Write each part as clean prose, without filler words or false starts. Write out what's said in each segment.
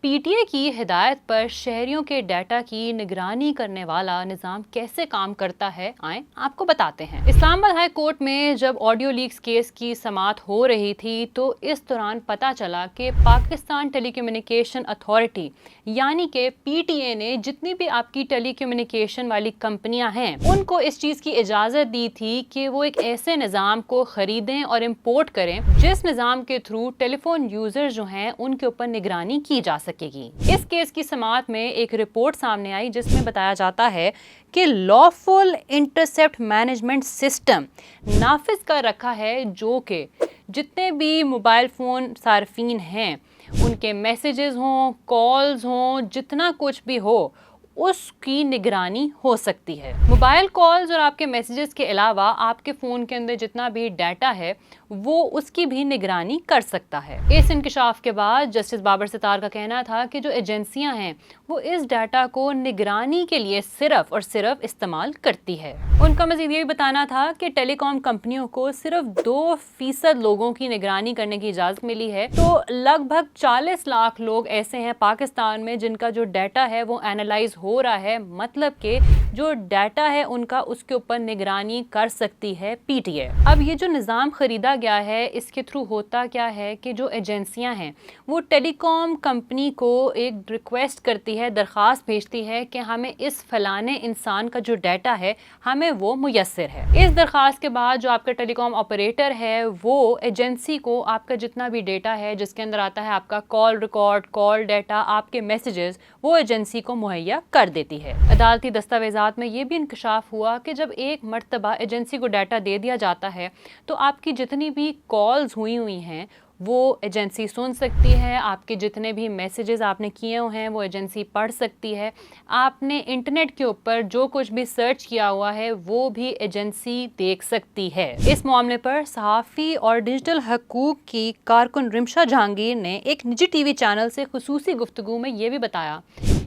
P T A की हिदायत पर शहरियों के डाटा की निगरानी करने वाला निज़ाम कैसे काम करता है, आए आपको बताते हैं। इस्लामाबाद हाई कोर्ट में जब ऑडियो लीक्स केस की समाअत हो रही थी तो इस दौरान पता चला कि पाकिस्तान टेलीकम्युनिकेशन अथॉरिटी यानी कि पी टी ए ने जितनी भी आपकी टेलीकम्युनिकेशन वाली कंपनियां हैं उनको इस चीज़ की इजाज़त दी थी कि वो एक ऐसे निज़ाम को ख़रीदें और इम्पोर्ट करें जिस निज़ाम के थ्रू टेलीफोन यूज़र जो हैं उनके ऊपर निगरानी की जा सकेगी। इस केस की समाअत में एक रिपोर्ट सामने आई जिसमें बताया जाता है कि लॉफुल इंटरसेप्ट मैनेजमेंट सिस्टम नाफिज कर रखा है, जो कि जितने भी मोबाइल फ़ोन सार्फिन हैं उनके मैसेजेस हों, कॉल्स हों, जितना कुछ भी हो उसकी निगरानी हो सकती है। मोबाइल कॉल्स और आपके मैसेजेस के अलावा आपके फ़ोन के अंदर जितना भी डाटा है वो उसकी भी निगरानी कर सकता है। इस इंकशाफ के बाद जस्टिस बाबर सितार का कहना था कि जो एजेंसियां हैं वो इस डाटा को निगरानी के लिए सिर्फ और सिर्फ इस्तेमाल करती है। उनका मज़ीद ये भी बताना था कि टेलीकॉम कंपनियों को सिर्फ 2% लोगों की निगरानी करने की इजाज़त मिली है, तो लगभग 40 लाख लोग ऐसे हैं पाकिस्तान में जिनका जो डाटा है वो एनालाइज हो रहा है, मतलब कि जो डाटा है उनका उसके ऊपर निगरानी कर सकती है पी टी ए। अब ये जो निज़ाम ख़रीदा गया है इसके थ्रू होता क्या है कि जो एजेंसियां हैं वो टेलीकॉम कंपनी को एक रिक्वेस्ट करती है, दरख्वास्त भेजती है कि हमें इस फलाने इंसान का जो डाटा है हमें वो मुयस्सर है। इस दरख्वास्त के बाद जो आपका टेलीकॉम ऑपरेटर है वो एजेंसी को आपका जितना भी डेटा है जिसके अंदर आता है आपका कॉल रिकॉर्ड, कॉल डाटा, आपके मैसेजेस, वो एजेंसी को मुहैया कर देती है। अदालती दस्तावेज़ात में ये भी इंकशाफ हुआ कि जब एक मर्तबा एजेंसी को डाटा दे दिया जाता है तो आपकी जितनी भी कॉल्स हुई हैं वो एजेंसी सुन सकती है, आपके जितने भी मैसेजेस आपने किए हुए हैं वो एजेंसी पढ़ सकती है, आपने इंटरनेट के ऊपर जो कुछ भी सर्च किया हुआ है वो भी एजेंसी देख सकती है। इस मामले पर सहाफ़ी और डिजिटल हकूक़ की कारकुन रिमशा जहांगीर ने एक निजी टीवी चैनल से खुसूसी गुफ्तगू में ये भी बताया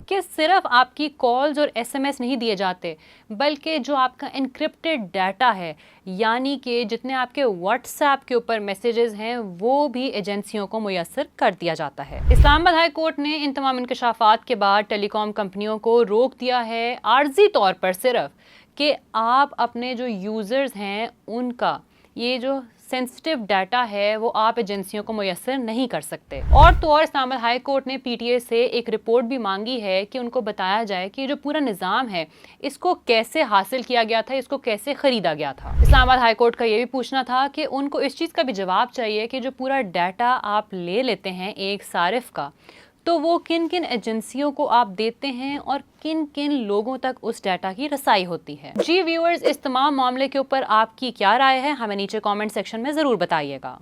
कि सिर्फ आपकी कॉल्स और SMS नहीं दिए जाते बल्कि जो आपका एनक्रिप्टेड डाटा है यानी कि जितने आपके व्हाट्सएप के ऊपर मैसेजेस हैं वो भी एजेंसियों को मुयस्सर कर दिया जाता है। इस्लामाबाद हाई कोर्ट ने इन तमाम इंकशाफात के बाद टेलीकॉम कंपनियों को रोक दिया है आर्जी तौर पर सिर्फ कि आप अपने जो यूज़र्स हैं उनका ये जो सेंसिटिव डाटा है वो आप एजेंसियों को मुयस्सर नहीं कर सकते। और तो और इस्लामाबाद हाई कोर्ट ने पीटीए से एक रिपोर्ट भी मांगी है कि उनको बताया जाए कि जो पूरा निज़ाम है इसको कैसे हासिल किया गया था, इसको कैसे ख़रीदा गया था। इस्लामाबाद हाई कोर्ट का ये भी पूछना था कि उनको इस चीज़ का भी जवाब चाहिए कि जो पूरा डाटा आप ले लेते हैं एक सारिफ का, तो वो किन किन एजेंसियों को आप देते हैं और किन किन लोगों तक उस डाटा की रसाई होती है। जी व्यूअर्स, इस तमाम मामले के ऊपर आपकी क्या राय है हमें नीचे कमेंट सेक्शन में ज़रूर बताइएगा।